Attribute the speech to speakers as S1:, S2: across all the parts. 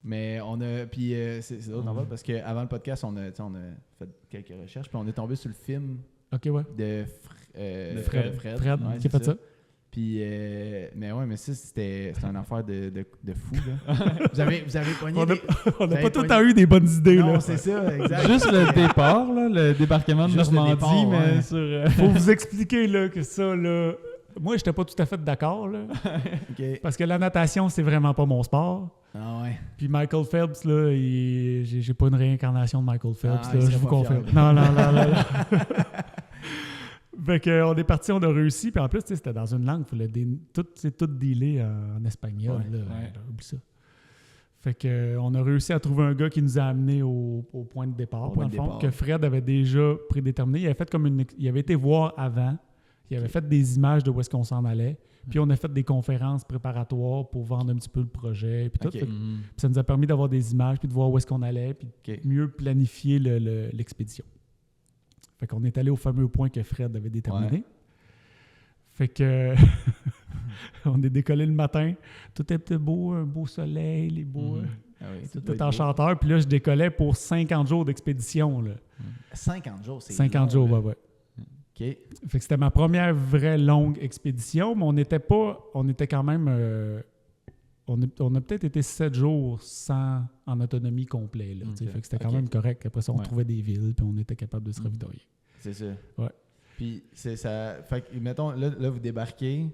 S1: Mais on a. Puis c'est d'autres en parce qu'avant le podcast, on a fait quelques recherches. Puis on est tombé sur le film de Fred.
S2: Fred qui a fait ça.
S1: Puis, mais ouais, mais ça, c'était une affaire de fou, là. vous avez pogné
S2: on n'a pas tout le temps eu des bonnes idées,
S1: non,
S2: là.
S1: c'est ça, exact.
S3: Juste le départ, là, le débarquement de
S1: Juste le
S3: Normandie,
S1: départ,
S3: mais
S1: ouais.
S3: sur...
S2: Faut vous expliquer, là, que ça, là... Moi, j'étais pas tout à fait d'accord, là.
S1: OK.
S2: Parce que la natation, c'est vraiment pas mon sport.
S1: Ah ouais.
S2: Puis Michael Phelps, là, j'ai pas une réincarnation de Michael Phelps, là, je vous confirme. Non. Fait qu'on est parti, on a réussi. Puis en plus, c'était dans une langue. C'est tout dealé en espagnol.
S1: Ouais,
S2: là, oublie ça. Fait qu'on a réussi à trouver un gars qui nous a amenés au point de départ, dans le fond, que Fred avait déjà prédéterminé. Il avait fait il avait été voir avant. Il avait fait des images de où est-ce qu'on s'en allait. Puis on a fait des conférences préparatoires pour vendre un petit peu le projet. Puis tout. Puis ça nous a permis d'avoir des images, puis de voir où est-ce qu'on allait, puis mieux planifier l'expédition. Fait qu'on est allé au fameux point que Fred avait déterminé. Ouais. Fait que on est décollé le matin. Tout était beau, un beau soleil, les beaux... tout enchanteur. Puis là, je décollais pour 50 jours d'expédition. Là.
S1: 50 jours, c'est
S2: 50
S1: long,
S2: jours, ouais.
S1: OK.
S2: Fait que c'était ma première vraie longue expédition, mais on était quand même... on a peut-être été 7 jours en autonomie complète. Là, fait que c'était quand même correct. Après ça, on trouvait des villes puis on était capable de se ravitailler.
S1: C'est ça.
S2: Ouais.
S1: Puis c'est ça. Fait que, mettons, là, vous débarquez,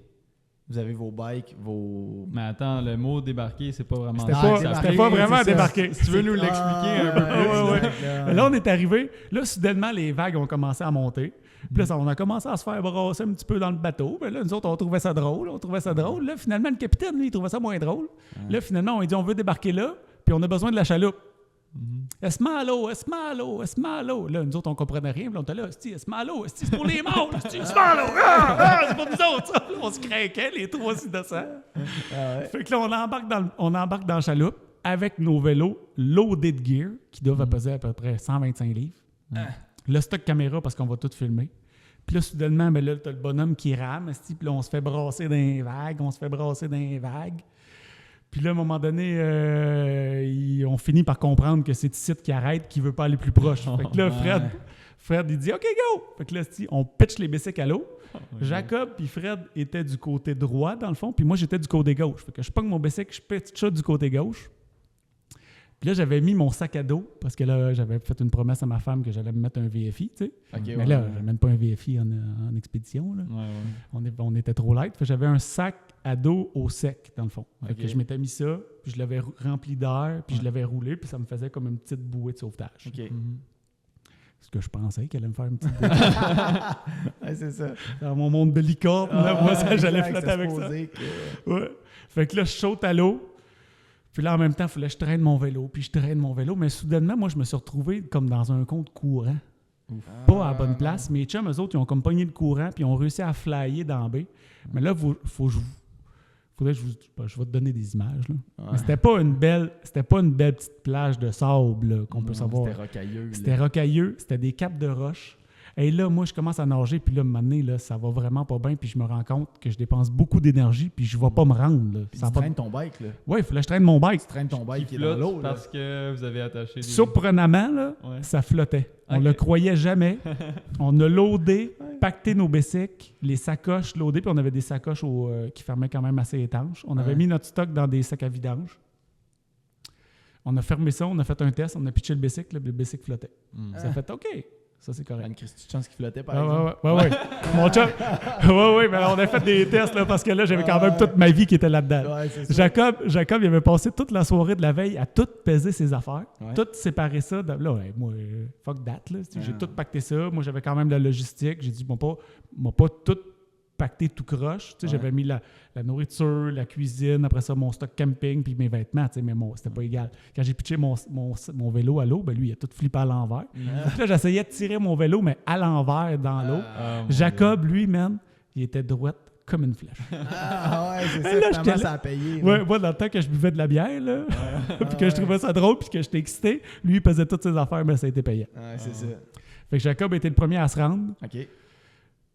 S1: vous avez vos bikes, vos...
S3: Mais attends, le mot débarquer, c'est pas vraiment...
S2: C'était pas vraiment débarquer.
S3: Si tu veux nous l'expliquer un peu plus.
S2: Ouais. Là, on est arrivé. Là, soudainement, les vagues ont commencé à monter. Puis là, on a commencé à se faire brasser un petit peu dans le bateau. Mais là, nous autres, on trouvait ça drôle. Là, finalement, le capitaine, lui, il trouvait ça moins drôle. Là, finalement, on a dit, on veut débarquer là, puis on a besoin de la chaloupe. Esmalo. Là, nous autres, on comprenait rien. Puis on était là, Esmalo, c'est pour les morts. Esmalo, c'est pour nous autres. Là, on se craquait, les trois innocents. Fait que là, on embarque dans la chaloupe avec nos vélos loadés de gear, qui doivent peser à peu près 125 livres. Le stock caméra, parce qu'on va tout filmer. Puis là, soudainement, là, t'as le bonhomme qui rame, puis là, on se fait brasser dans les vagues. Puis là, à un moment donné, on finit par comprendre que c'est ici qui arrête, qui veut pas aller plus proche. Fait que là, Fred, il dit « OK, go! » Fait que là, on pitch les bicycles à l'eau. Jacob puis Fred étaient du côté droit, dans le fond, puis moi, j'étais du côté gauche. Fait que je pogne mon bicycle, je pitch ça du côté gauche. Puis là, j'avais mis mon sac à dos parce que là, j'avais fait une promesse à ma femme que j'allais me mettre un VFI, tu sais. Mais là, je n'amène pas un VFI en expédition. Là. On était trop light. Fait que j'avais un sac à dos au sec, dans le fond. Fait que je m'étais mis ça, puis je l'avais rempli d'air, puis je l'avais roulé, puis ça me faisait comme une petite bouée de sauvetage. Ce que je pensais qu'elle allait me faire une petite bouée.
S1: C'est ça.
S2: Dans mon monde de licorne, là, moi, j'allais flotter avec ça. Fait que là, je saute à l'eau. Puis là, en même temps, il fallait que je traîne mon vélo. Mais soudainement, moi, je me suis retrouvé comme dans un compte courant. Pas à la bonne place. Mes chums, eux autres, ils ont comme pogné le courant puis ils ont réussi à flyer dans B. Mais là, faudrait que je vais te donner des images. Là. Mais c'était pas une belle petite plage de sable là, qu'on peut savoir. C'était rocailleux. C'était des capes de roche. Et là, moi, je commence à nager, puis là, à un moment donné, là, ça va vraiment pas bien, puis je me rends compte que je dépense beaucoup d'énergie, puis je vais pas me rendre. Là.
S1: Puis tu traînes ton bike, là.
S2: Oui, il fallait que je traîne mon bike.
S1: Tu traînes ton bike qui est dans l'eau, là.
S3: Parce que vous avez attaché des...
S2: Surprenamment, là, ça flottait. On le croyait jamais. On a loadé, pacté nos bicycles, les sacoches loadées, puis on avait des sacoches qui fermaient quand même assez étanches. On avait mis notre stock dans des sacs à vidange. On a fermé ça, on a fait un test, on a pitché le bicycle flottait. Ça a fait OK. Ça, c'est correct.
S1: Une Christie de chance qu'il flottait, par exemple.
S2: Oui. Mon chum. Oui, mais on a fait des tests, là, parce que là, j'avais quand même toute ma vie qui était là-dedans. Ouais, Jacob, il avait passé toute la soirée de la veille à tout peser ses affaires, tout séparer ça. Là, moi, fuck that, là. J'ai tout pacté ça. Moi, j'avais quand même de la logistique. J'ai dit, pas tout pacté tout croche. J'avais mis la nourriture, la cuisine, après ça, mon stock camping, puis mes vêtements, mais c'était pas égal. Quand j'ai pitché mon vélo à l'eau, lui, il a tout flippé à l'envers. Là, j'essayais de tirer mon vélo, mais à l'envers dans l'eau. Jacob, lui, man, il était droite comme une flèche.
S1: C'est ça, finalement, ça a payé.
S2: Moi, dans le temps que je buvais de la bière, là, puis que je trouvais ça drôle, puis que j'étais excité, lui, il pesait toutes ses affaires, mais ça a été payant.
S1: C'est ça.
S2: Fait que Jacob était le premier à se rendre.
S1: OK.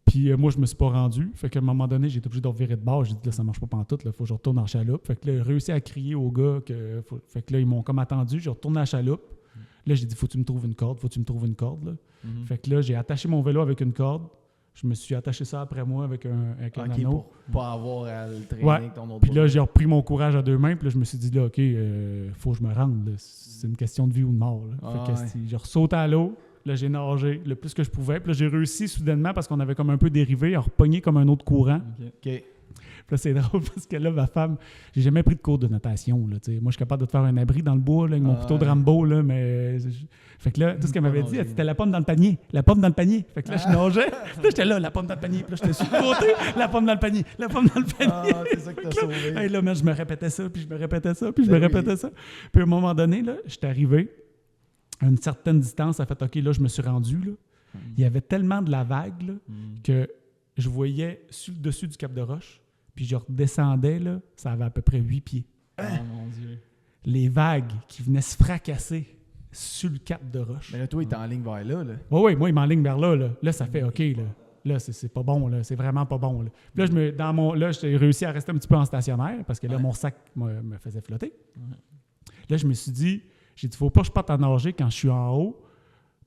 S2: Puis moi, je me suis pas rendu. Fait qu'à un moment donné, j'ai été obligé de revirer de bord. J'ai dit, là, ça marche pas pantoute, là, faut que je retourne en chaloupe. Fait que là, j'ai réussi à crier aux gars que. Fait que là, ils m'ont comme attendu. J'ai retourné à la chaloupe. Là, j'ai dit, faut que tu me trouves une corde, là. Fait que là, j'ai attaché mon vélo avec une corde. Je me suis attaché ça après moi avec un anneau.
S1: Pour pas avoir à le traîner avec ton autre
S2: Puis là,
S1: bras.
S2: j'ai repris mon courage à 2 mains. Puis là, je me suis dit, là, OK, faut que je me rende. Là. C'est une question de vie ou de mort. Là. Fait que j'ai ressauté à l'eau. Là, j'ai nagé le plus que je pouvais. Puis là, j'ai réussi soudainement parce qu'on avait comme un peu dérivé à repogner comme un autre courant.
S1: OK.
S2: Puis là, c'est drôle parce que là, ma femme, j'ai jamais pris de cours de natation. Là, moi, je suis capable de te faire un abri dans le bois là, avec mon couteau de Rambo. Là, mais fait que là, tout ce qu'elle m'avait dit, c'était la pomme dans le panier. La pomme dans le panier. Fait que là, je nageais. Puis là, j'étais là, la pomme dans le panier. Puis là, j'étais sur le côté, la pomme dans le panier. La pomme dans le panier.
S1: Ah, c'est ça que t'as sauvé.
S2: Hey, là, je me répétais ça, puis je me répétais ça, puis je me répétais ça. Puis à un moment donné, là, j'étais arrivé à une certaine distance. Ça fait OK, là, je me suis rendu. Là. Il y avait tellement de la vague là, que je voyais sur le dessus du Cap de Roche. Puis je redescendais, là, ça avait à peu près 8 pieds.
S3: Oh mon Dieu.
S2: Les vagues qui venaient se fracasser sur le Cap de Roche.
S1: Mais là, toi, il est en ligne vers là.
S2: Oui, moi, il m'enligne vers là. Là, ça fait OK. Là, c'est pas bon. Là. C'est vraiment pas bon. Là. Puis là, j'ai réussi à rester un petit peu en stationnaire parce que là, mon sac me faisait flotter. Là, je me suis dit, faut pas que je parte à nager quand je suis en haut.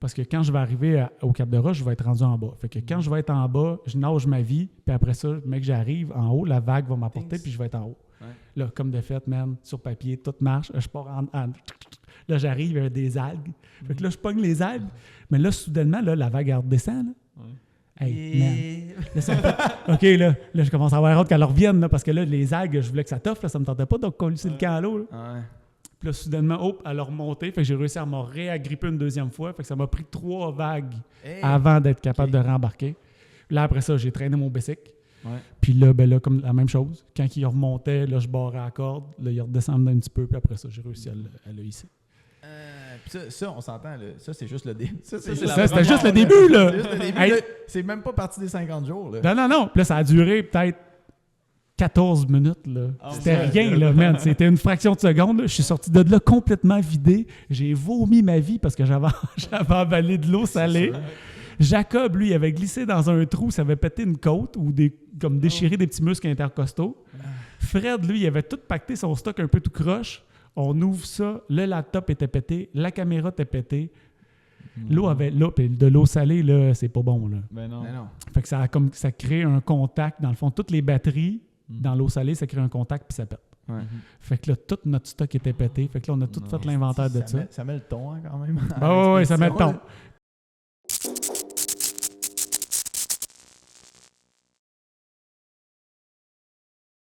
S2: Parce que quand je vais arriver au Cap de Roche, je vais être rendu en bas. Fait que quand je vais être en bas, je nage ma vie, puis après ça, mec, j'arrive en haut, la vague va m'apporter, puis je vais être en haut. Ouais. Là, comme de fait, man, sur papier, tout marche. Je pars là, j'arrive avec des algues. Fait que là, je pogne les algues. Mais là, soudainement, là, la vague, elle redescend. Là. Ouais. Hey, man. Là, OK, là, je commence à avoir hâte qu'elle revienne, là, parce que là, les algues, je voulais que ça t'offre, ça me tentait pas de coller le camp à l'eau. Là. Ouais. Puis là, soudainement, elle a remonté. Fait que j'ai réussi à me réagripper une deuxième fois. Fait que ça m'a pris 3 vagues avant d'être capable de rembarquer. Là, après ça, j'ai traîné mon bicycle. Ouais. Puis là, comme la même chose. Quand il remontait, là, je barrais à la corde. Là, il redescendait un petit peu. Puis après ça, j'ai réussi à le hisser.
S1: Puis ça, on s'entend. Là. Ça, c'est juste le début.
S2: C'était juste le début, là.
S1: C'est juste le début. Là, c'est même pas parti des 50 jours. Là.
S2: Non. Puis là, ça a duré peut-être 14 minutes, là. C'était rien, là, man. C'était une fraction de seconde. Là. Je suis sorti de là complètement vidé. J'ai vomi ma vie parce que j'avais avalé de l'eau salée. Jacob, lui, avait glissé dans un trou, ça avait pété une côte ou comme déchiré des petits muscles intercostaux. Fred, lui, il avait tout pacté son stock un peu tout croche. On ouvre ça, le laptop était pété, la caméra était pétée. Puis de l'eau salée, là, c'est pas bon, là.
S3: Ben non.
S2: Fait que ça crée un contact. Dans le fond, toutes les batteries dans l'eau salée, ça crée un contact puis ça pète. Ouais. Fait que là, tout notre stock était pété. Fait que là, on a tout fait l'inventaire de ça.
S1: Ça met le ton, hein, quand même.
S2: Oui, ça met le ton.